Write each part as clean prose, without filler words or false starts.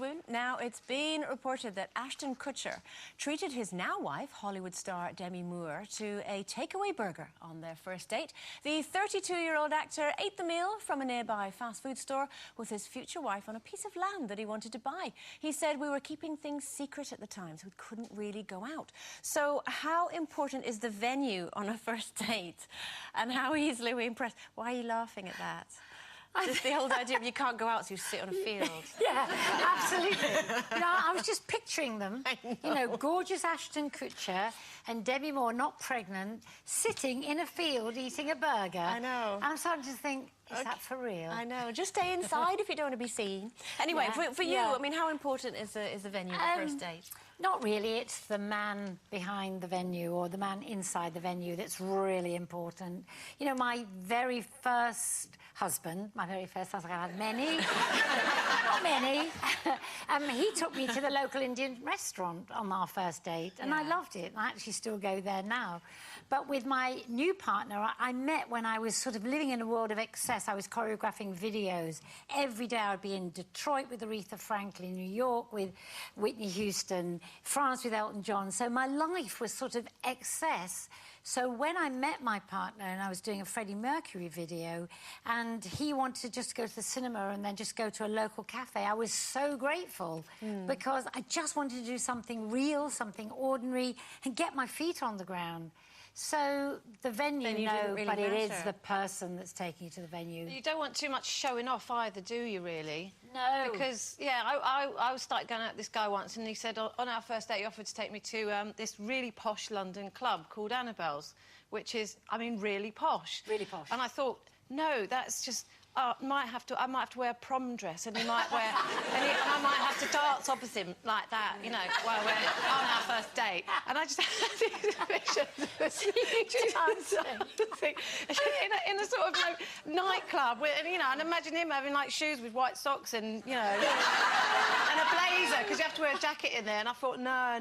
Spoon. Now, it's been reported that Ashton Kutcher treated his now wife, Hollywood star Demi Moore, to a takeaway burger on their first date. The 32-year-old actor ate the meal from a nearby fast food store with his future wife on a piece of land that he wanted to buy. He said, "We were keeping things secret at the time, so we couldn't really go out." So how important is the venue on a first date? And how easily are we impressed? Why are you laughing at that? Just the whole idea of you can't go out, so you sit on a field. Yeah, absolutely. I was just picturing them, gorgeous Ashton Kutcher and Demi Moore, not pregnant, sitting in a field eating a burger. I know. I'm starting to think, is that for real? I know. Just stay inside if you don't want to be seen. Anyway, for you, I mean, how important is the venue, the first date? Not really. It's the man behind the venue or the man inside the venue that's really important. You know, my very first husband, I had many, not many, he took me to the local Indian restaurant on our first date, and I loved it. I actually still go there now. But with my new partner, I met when I was sort of living in a world of excess. I was choreographing videos. Every day I would be in Detroit with Aretha Franklin, New York with Whitney Houston, France with Elton John. So my life was sort of excess. So when I met my partner and I was doing a Freddie Mercury video and he wanted to just go to the cinema and then just go to a local cafe, I was so grateful because I just wanted to do something real, something ordinary and get my feet on the ground. So the venue, no, but it is the person that's taking you to the venue. You don't want too much showing off either, do you, really? No. Because, I started going out with this guy once and he said on our first date he offered to take me to this really posh London club called Annabelle's, which is, I mean, really posh. Really posh. And I thought, no, that's just... I might have to wear a prom dress and he might wear... and I might have to dance opposite him like that, you know, while we're on our first date. And I just had these visions in a sort of, nightclub, and imagine him having, shoes with white socks and, and a blazer, because you have to wear a jacket in there. And I thought, no.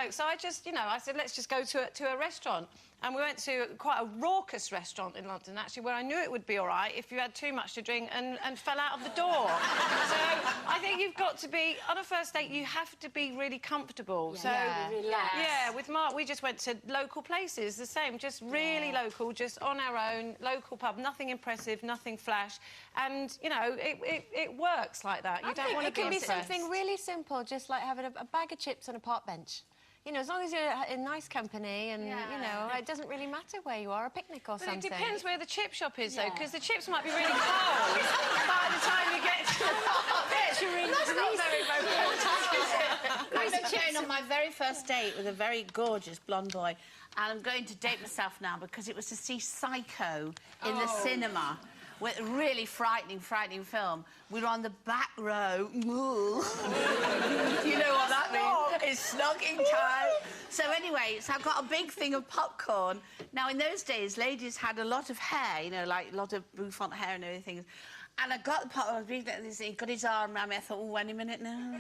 So I just, I said, let's just go to a restaurant. And we went to quite a raucous restaurant in London, actually, where I knew it would be all right if you had too much to drink and fell out of the door. So I think you've got to be... On a first date, you have to be really comfortable. Yeah, so, relax. Yeah, with Mark, we just went to local places, the same, just really local, just on our own, local pub, nothing impressive, nothing flash. And, it works like that. You don't want to be It can be impressed. something really simple, just like having a bag of chips on a park bench. As long as you're in nice company and, it doesn't really matter where you are, a picnic or something. But it depends where the chip shop is, though, because the chips might be really cold by the time you get to the That's not very romantic. I was going on my very first date with a very gorgeous blonde boy, and I'm going to date myself now because it was to see Psycho in the cinema. With a really frightening film. We were on the back row. You know what that means? It's snogging time. So anyway, I've got a big thing of popcorn. Now, in those days, ladies had a lot of hair, like a lot of bouffant hair and everything. And I got the popcorn, he got his arm around me. I thought, oh, any minute now.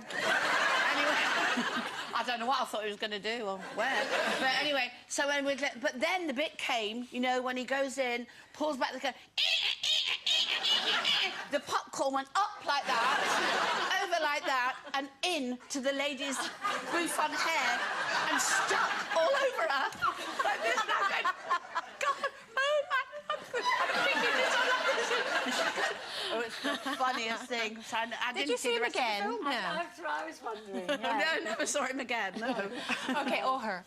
Anyway, I don't know what I thought he was going to do or where. But anyway, so when but then the bit came, when he goes in, pulls back the gun, the popcorn went up like that, over like that, and into the lady's bouffant hair and stuck all over her. Like this, and I went, God, oh my, I'm thinking this on like Oh, it's the funniest thing. So I Did you see him again? No. That's what I was wondering. No, never saw him again, no. OK, or her.